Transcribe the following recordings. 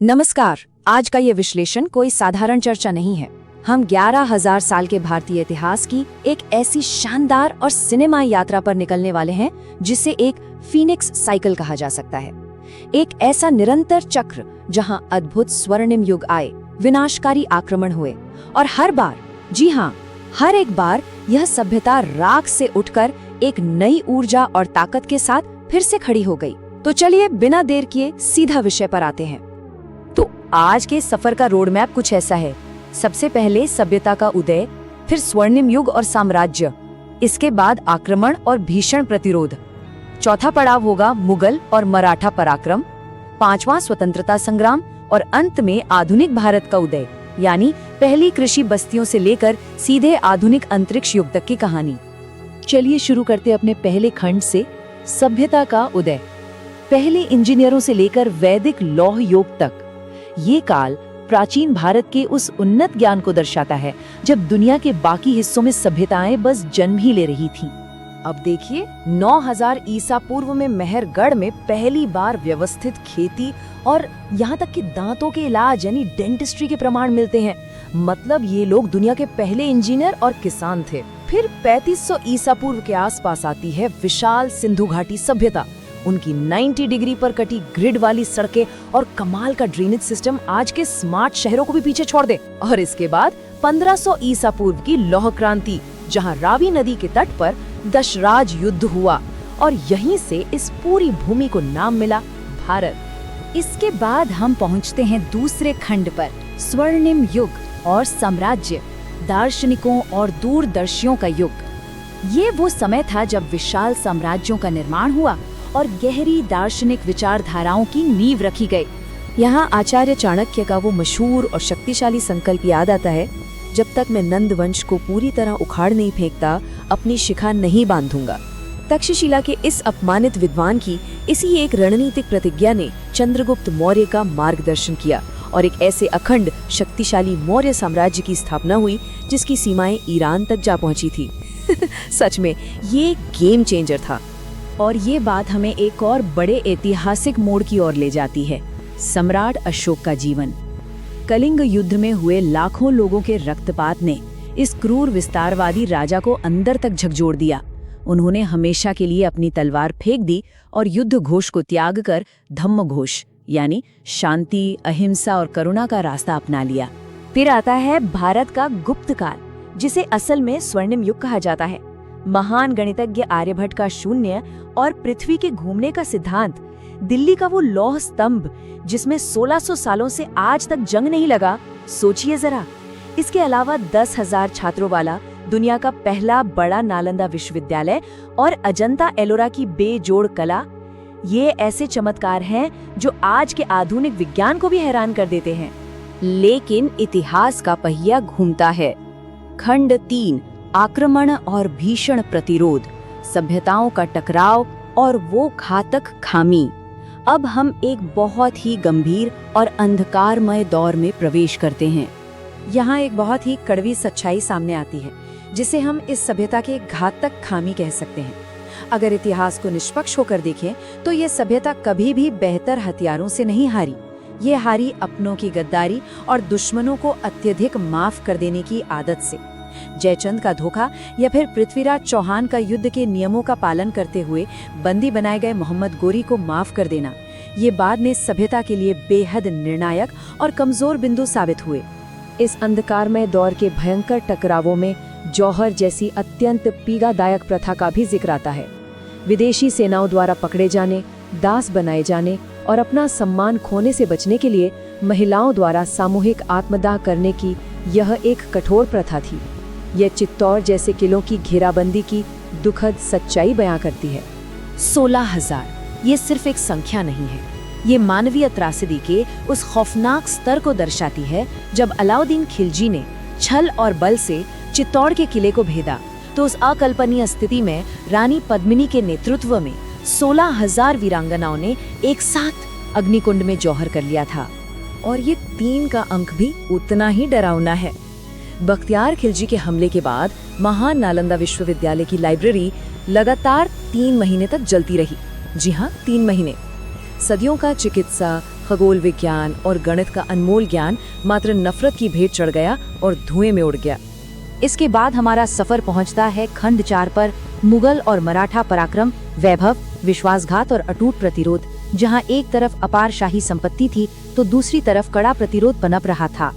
नमस्कार। आज का ये विश्लेषण कोई साधारण चर्चा नहीं है। हम 11,000 साल के भारतीय इतिहास की एक ऐसी शानदार और सिनेमाई यात्रा पर निकलने वाले हैं जिसे एक फीनिक्स साइकिल कहा जा सकता है। एक ऐसा निरंतर चक्र जहां अद्भुत स्वर्णिम युग आए, विनाशकारी आक्रमण हुए और हर बार, जी हाँ, हर एक बार यह सभ्यता राख से उठकर एक नई ऊर्जा और ताकत के साथ फिर से खड़ी हो गई। तो चलिए बिना देर किए सीधा विषय पर आते हैं। तो आज के सफर का रोड मैप कुछ ऐसा है। सबसे पहले सभ्यता का उदय, फिर स्वर्णिम युग और साम्राज्य, इसके बाद आक्रमण और भीषण प्रतिरोध। चौथा पड़ाव होगा मुगल और मराठा पराक्रम, पांचवां स्वतंत्रता संग्राम और अंत में आधुनिक भारत का उदय, यानी पहली कृषि बस्तियों से लेकर सीधे आधुनिक अंतरिक्ष युग तक की कहानी। चलिए शुरू करते अपने पहले खंड से, सभ्यता का उदय। पहले इंजीनियरों से लेकर वैदिक लौह युग तक, ये काल प्राचीन भारत के उस उन्नत ज्ञान को दर्शाता है जब दुनिया के बाकी हिस्सों में सभ्यताएं बस जन्म ही ले रही थीं। अब देखिए, 9000 ईसा पूर्व में मेहरगढ़ में पहली बार व्यवस्थित खेती और यहाँ तक कि दांतों के इलाज यानी डेंटिस्ट्री के प्रमाण मिलते हैं। मतलब ये लोग दुनिया के पहले इंजीनियर और किसान थे। फिर 3500 ईसा पूर्व के आसपास आती है विशाल सिंधु घाटी सभ्यता। उनकी 90 डिग्री पर कटी ग्रिड वाली सड़कें और कमाल का ड्रेनेज सिस्टम आज के स्मार्ट शहरों को भी पीछे छोड़ दे। और इसके बाद 1500 ईसा पूर्व की लौह क्रांति, जहां रावी नदी के तट पर दशराज युद्ध हुआ और यहीं से इस पूरी भूमि को नाम मिला भारत। इसके बाद हम पहुंचते हैं दूसरे खंड पर, स्वर्णिम युग और साम्राज्य, दार्शनिकों और दूरदर्शियों का युग। ये वो समय था जब विशाल साम्राज्यों का निर्माण हुआ और गहरी दार्शनिक विचारधाराओं की नींव रखी गई। यहाँ आचार्य चाणक्य का वो मशहूर और शक्तिशाली संकल्प याद आता है, जब तक मैं नंद वंश को पूरी तरह उखाड़ नहीं फेंकता, अपनी शिखा नहीं बांधूंगा। तक्षशिला के इस अपमानित विद्वान की इसी एक रणनीतिक प्रतिज्ञा ने चंद्रगुप्त मौर्य का मार्गदर्शन किया और एक ऐसे अखंड शक्तिशाली मौर्य साम्राज्य की स्थापना हुई जिसकी सीमाएं ईरान तक जा पहुंची थी। सच में ये गेम चेंजर था। और ये बात हमें एक और बड़े ऐतिहासिक मोड़ की ओर ले जाती है, सम्राट अशोक का जीवन। कलिंग युद्ध में हुए लाखों लोगों के रक्तपात ने इस क्रूर विस्तारवादी राजा को अंदर तक झकझोर दिया। उन्होंने हमेशा के लिए अपनी तलवार फेंक दी और युद्ध घोष को त्याग कर धम्म घोष यानी शांति, अहिंसा और करुणा का रास्ता अपना लिया। फिर आता है भारत का गुप्त काल, जिसे असल में स्वर्णिम युग कहा जाता है। महान गणितज्ञ आर्यभट्ट का शून्य और पृथ्वी के घूमने का सिद्धांत, दिल्ली का वो लौह स्तंभ जिसमें 1600 सालों से आज तक जंग नहीं लगा, सोचिए जरा। इसके अलावा 10,000 छात्रों वाला दुनिया का पहला बड़ा नालंदा विश्वविद्यालय और अजंता एलोरा की बेजोड़ कला, ये ऐसे चमत्कार हैं जो आज के आधुनिक विज्ञान को भी हैरान कर देते हैं। लेकिन इतिहास का पहिया घूमता है। खंड 3, आक्रमण और भीषण प्रतिरोध, सभ्यताओं का टकराव और वो घातक खामी। अब हम एक बहुत ही गंभीर और अंधकारमय दौर में प्रवेश करते हैं। यहाँ एक बहुत ही कड़वी सच्चाई सामने आती है जिसे हम इस सभ्यता के घातक खामी कह सकते हैं। अगर इतिहास को निष्पक्ष होकर देखें तो ये सभ्यता कभी भी बेहतर हथियारों से नहीं हारी। ये हारी अपनों की गद्दारी और दुश्मनों को अत्यधिक माफ कर देने की आदत से। जयचंद का धोखा या फिर पृथ्वीराज चौहान का युद्ध के नियमों का पालन करते हुए बंदी बनाए गए मोहम्मद गोरी को माफ कर देना, ये बाद में सभ्यता के लिए बेहद निर्णायक और कमजोर बिंदु साबित हुए। इस अंधकारमय दौर के भयंकर टकरावों में जौहर जैसी अत्यंत पीड़ादायक प्रथा का भी जिक्र आता है। विदेशी सेनाओं द्वारा पकड़े जाने, दास बनाए जाने और अपना सम्मान खोने से बचने के लिए महिलाओं द्वारा सामूहिक आत्मदाह करने की यह एक कठोर प्रथा थी। यह चित्तौड़ जैसे किलों की घेराबंदी की दुखद सच्चाई बयां करती है। 16,000 ये सिर्फ एक संख्या नहीं है, ये मानवीय त्रासदी के उस खौफनाक स्तर को दर्शाती है। जब अलाउद्दीन खिलजी ने छल और बल से चित्तौड़ के किले को भेदा तो उस अकल्पनीय स्थिति में रानी पद्मिनी के नेतृत्व में 16,000 वीरांगनाओं ने एक साथ अग्निकुंड में जौहर कर लिया था। और ये 3 का अंक भी उतना ही डरावना है। बख्तियार खिलजी के हमले के बाद महान नालंदा विश्वविद्यालय की लाइब्रेरी लगातार 3 महीने तक जलती रही। जी हाँ, 3 महीने। सदियों का चिकित्सा, खगोल विज्ञान और गणित का अनमोल ज्ञान मात्र नफरत की भेंट चढ़ गया और धुएं में उड़ गया। इसके बाद हमारा सफर पहुंचता है खंड 4 पर, मुगल और मराठा पराक्रम, वैभव, विश्वासघात और अटूट प्रतिरोध, जहां एक तरफ अपार शाही संपत्ति थी तो दूसरी तरफ कड़ा प्रतिरोध पनप रहा था।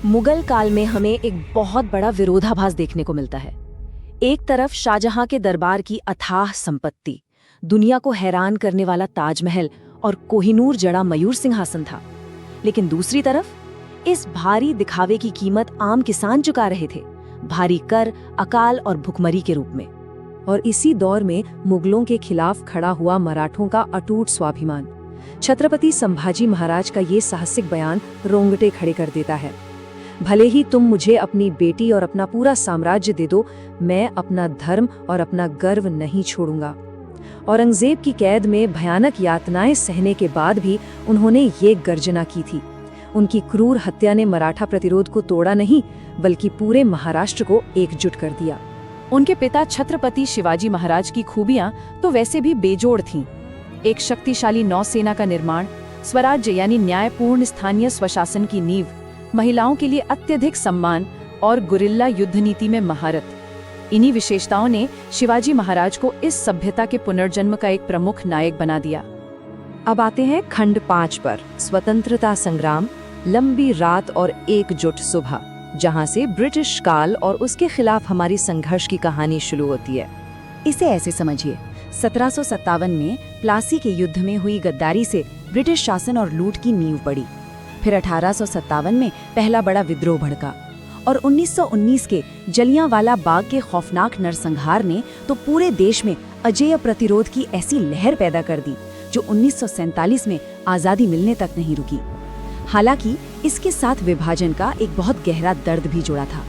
मुगल काल में हमें एक बहुत बड़ा विरोधाभास देखने को मिलता है। एक तरफ शाहजहां के दरबार की अथाह संपत्ति, दुनिया को हैरान करने वाला ताजमहल और कोहिनूर जड़ा मयूर सिंहासन था, लेकिन दूसरी तरफ इस भारी दिखावे की कीमत आम किसान चुका रहे थे, भारी कर, अकाल और भुखमरी के रूप में। और इसी दौर में मुगलों के खिलाफ खड़ा हुआ मराठों का अटूट स्वाभिमान। छत्रपति संभाजी महाराज का ये साहसिक बयान रोंगटे खड़े कर देता है। भले ही तुम मुझे अपनी बेटी और अपना पूरा साम्राज्य दे दो, मैं अपना धर्म और अपना गर्व नहीं छोड़ूंगा। औरंगजेब की कैद में भयानक यातनाएं सहने के बाद भी उन्होंने ये गर्जना की थी। उनकी क्रूर हत्या ने मराठा प्रतिरोध को तोड़ा नहीं, बल्कि पूरे महाराष्ट्र को एकजुट कर दिया। उनके पिता छत्रपति शिवाजी महाराज की खूबियां तो वैसे भी बेजोड़ थीं। एक शक्तिशाली नौसेना का निर्माण, स्वराज्य यानी न्यायपूर्ण स्थानीय स्वशासन की नींव, महिलाओं के लिए अत्यधिक सम्मान और गुरिल्ला युद्ध नीति में महारत। इन्हीं विशेषताओं ने शिवाजी महाराज को इस सभ्यता के पुनर्जन्म का एक प्रमुख नायक बना दिया। अब आते हैं खंड 5 पर, स्वतंत्रता संग्राम, लंबी रात और एकजुट सुबह, जहां से ब्रिटिश काल और उसके खिलाफ हमारी संघर्ष की कहानी शुरू होती है। इसे ऐसे समझिए, 1757 में प्लासी के युद्ध में हुई गद्दारी से ब्रिटिश शासन और लूट की नींव पड़ी। फिर 1857 में पहला बड़ा विद्रोह भड़का और 1919 के जलियांवाला बाग के खौफनाक नरसंहार ने तो पूरे देश में अजेय प्रतिरोध की ऐसी लहर पैदा कर दी जो 1947 में आजादी मिलने तक नहीं रुकी। हालांकि इसके साथ विभाजन का एक बहुत गहरा दर्द भी जुड़ा था।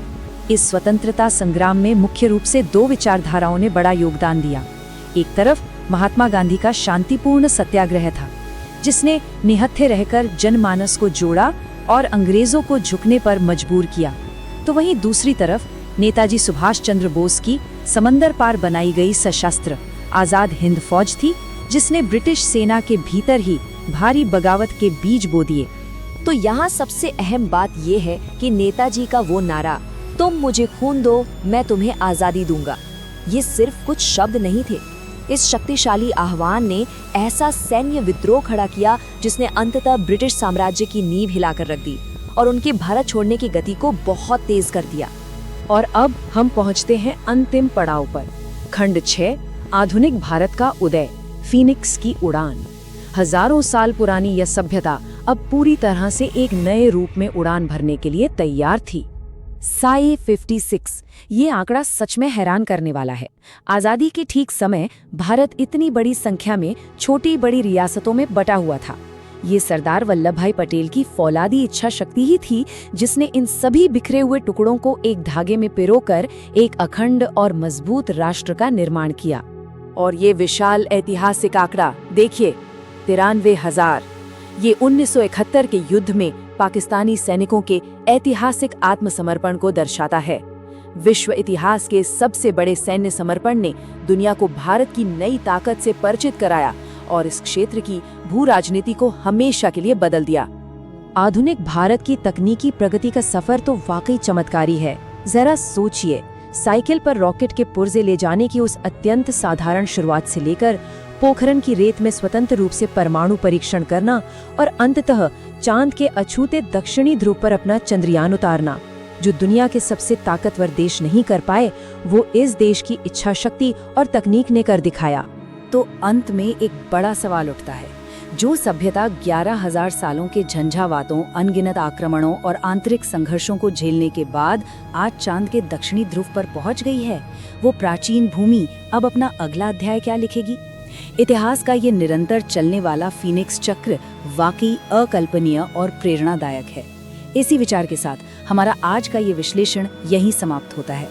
इस स्वतंत्रता संग्राम में मुख्य रूप से 2 विचारधाराओं ने बड़ा योगदान दिया। एक तरफ महात्मा गांधी का शांतिपूर्ण सत्याग्रह था, जिसने निहत्थे रहकर जनमानस को जोड़ा और अंग्रेजों को झुकने पर मजबूर किया। तो वहीं दूसरी तरफ नेताजी सुभाष चंद्र बोस की समंदर पार बनाई गई सशस्त्र आजाद हिंद फौज थी, जिसने ब्रिटिश सेना के भीतर ही भारी बगावत के बीज बो दिए। तो यहाँ सबसे अहम बात यह है कि नेताजी का वो नारा, तुम मुझे खून दो मैं तुम्हें आजादी दूंगा, ये सिर्फ कुछ शब्द नहीं थे। इस शक्तिशाली आह्वान ने ऐसा सैन्य विद्रोह खड़ा किया जिसने अंततः ब्रिटिश साम्राज्य की नींव हिलाकर रख दी और उनके भारत छोड़ने की गति को बहुत तेज कर दिया। और अब हम पहुंचते हैं अंतिम पड़ाव पर, खंड 6, आधुनिक भारत का उदय, फीनिक्स की उड़ान। हजारों साल पुरानी यह सभ्यता अब पूरी तरह से एक नए रूप में उड़ान भरने के लिए तैयार थी। साई 56, ये आंकड़ा सच में हैरान करने वाला है। आजादी के ठीक समय भारत इतनी बड़ी संख्या में छोटी बड़ी रियासतों में बटा हुआ था। ये सरदार वल्लभ भाई पटेल की फौलादी इच्छा शक्ति ही थी जिसने इन सभी बिखरे हुए टुकड़ों को एक धागे में पिरोकर एक अखंड और मजबूत राष्ट्र का निर्माण किया। और ये विशाल ऐतिहासिक आंकड़ा देखिए, 93,000। ये 1971 के युद्ध में पाकिस्तानी सैनिकों के ऐतिहासिक आत्मसमर्पण को दर्शाता है। विश्व इतिहास के सबसे बड़े सैन्य समर्पण ने दुनिया को भारत की नई ताकत से परिचित कराया और इस क्षेत्र की भू राजनीति को हमेशा के लिए बदल दिया। आधुनिक भारत की तकनीकी प्रगति का सफर तो वाकई चमत्कारी है। जरा सोचिए, साइकिल पर रॉकेट के पुर्जे ले जाने की उस अत्यंत साधारण शुरुआत से लेकर पोखरण की रेत में स्वतंत्र रूप से परमाणु परीक्षण करना और अंततः चांद के अछूते दक्षिणी ध्रुव पर अपना चंद्रयान उतारना, जो दुनिया के सबसे ताकतवर देश नहीं कर पाए, वो इस देश की इच्छा शक्ति और तकनीक ने कर दिखाया। तो अंत में एक बड़ा सवाल उठता है, जो सभ्यता 11,000 सालों के झंझावातों, अनगिनत आक्रमणों और आंतरिक संघर्षों को झेलने के बाद आज चांद के दक्षिणी ध्रुव पर पहुंच गई है, वो प्राचीन भूमि अब अपना अगला अध्याय क्या लिखेगी? इतिहास का ये निरंतर चलने वाला फीनिक्स चक्र वाकई अकल्पनीय और प्रेरणादायक है। इसी विचार के साथ हमारा आज का ये विश्लेषण यहीं समाप्त होता है।